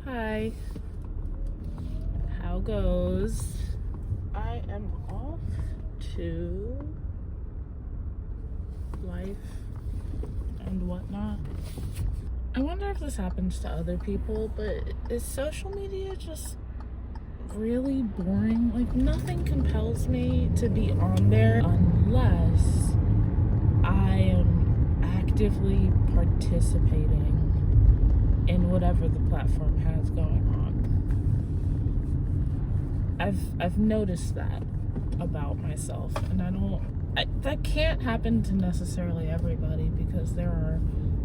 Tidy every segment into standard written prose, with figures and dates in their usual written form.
Hi. How goes? I am off to life and whatnot. I wonder if this happens to other people, but is social media just really boring? Like, nothing compels me to be on there unless I am actively participating in whatever the platform has going on. I've noticed that about myself, and that can't happen to necessarily everybody because there are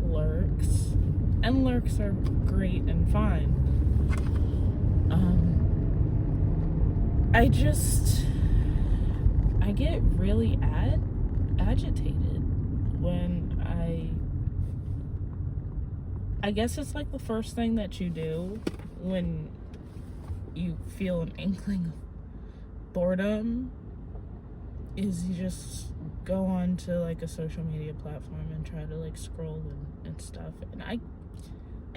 lurks, and lurks are great and fine. I get really agitated when I guess it's like the first thing that you do when you feel an inkling of boredom is you just go on to like a social media platform and try to like scroll and stuff. And I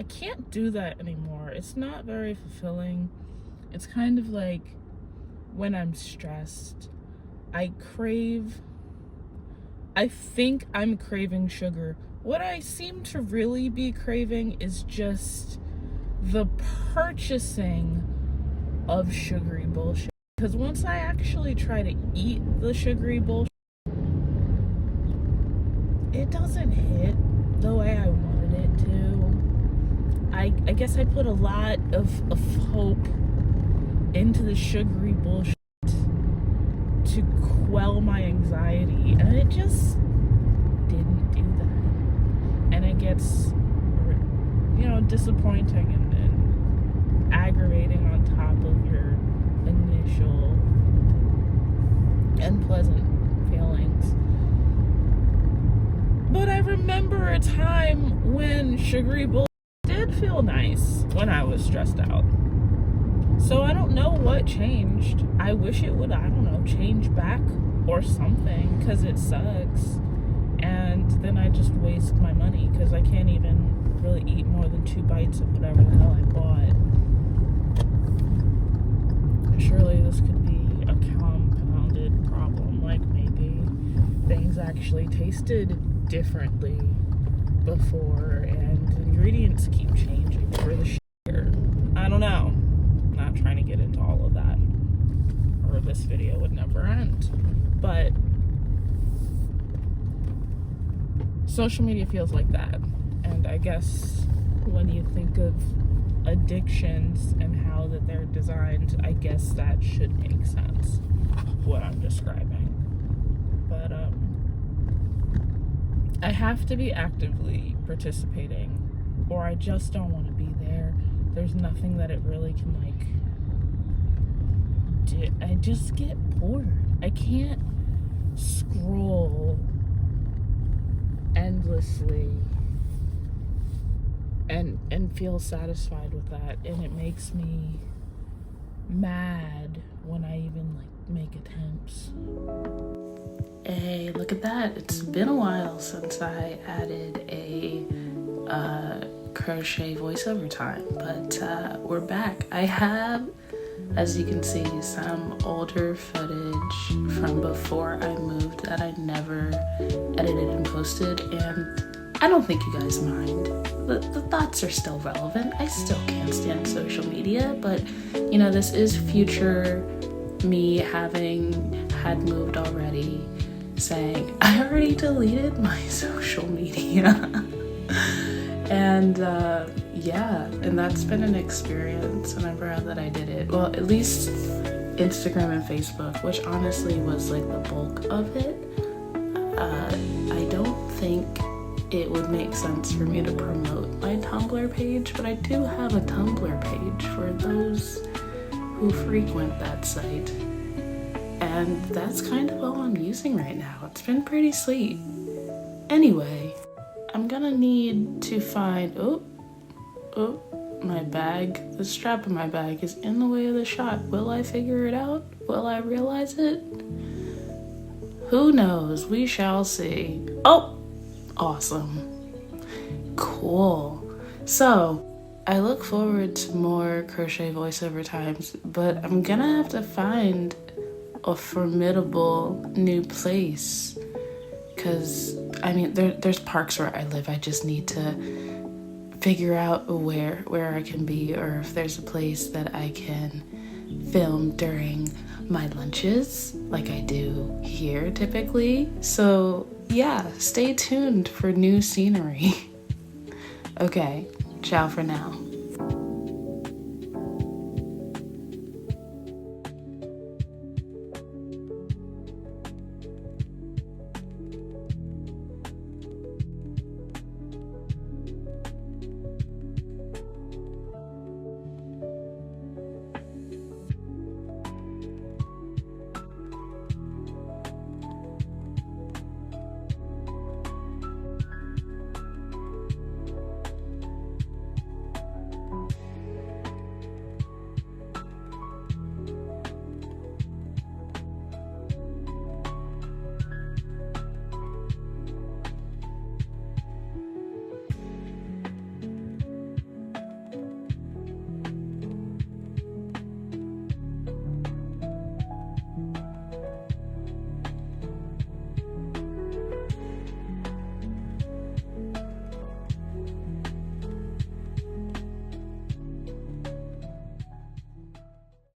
can't do that anymore. It's not very fulfilling. It's kind of like when I'm stressed, I think I'm craving sugar. What I seem to really be craving is just the purchasing of sugary bullshit. Because once I actually try to eat the sugary bullshit, it doesn't hit the way I wanted it to. I guess I put a lot of hope into the sugary bullshit to quell my anxiety, and it just didn't do that. And it gets, disappointing and aggravating on top of your initial unpleasant feelings. But I remember a time when sugary bullshit did feel nice when I was stressed out. So I don't know what changed. I wish it would, change back or something, because it sucks. And then I just waste my money because I can't even really eat more than 2 bites of whatever the hell I bought. Surely this could be a compounded problem. Like maybe things actually tasted differently before and ingredients keep changing for the sugar. I don't know. Not trying to get into all of that, or this video would never end. But social media feels like that. And I guess when you think of addictions and how that they're designed, I guess that should make sense, what I'm describing. But I have to be actively participating, or I just don't want to be there. There's nothing that it really can do. I just get bored. I can't scroll endlessly and feel satisfied with that, and it makes me mad when I even make attempts. Hey, look at that. It's been a while since I added a crochet voiceover time, but we're back. I have, as you can see, some older footage from before I moved that I never edited and posted, and I don't think you guys mind. The thoughts are still relevant. I still can't stand social media, but this is future me having had moved already, saying I already deleted my social media. And and that's been an experience, and I'm proud that I did it. Well, at least Instagram and Facebook, which honestly was like the bulk of it. I don't think it would make sense for me to promote my Tumblr page, but I do have a Tumblr page for those who frequent that site. And that's kind of all I'm using right now. It's been pretty sweet. Anyway, I'm gonna need to find, my bag. The strap of my bag is in the way of the shot. Will I figure it out? Will I realize it? Who knows? We shall see. Oh, awesome. Cool. So, I look forward to more crochet voiceover times, but I'm gonna have to find a formidable new place. Because, I mean, there's parks where I live. I just need to figure out where I can be, or if there's a place that I can film during my lunches, like I do here typically. So, yeah, stay tuned for new scenery. Okay, ciao for now.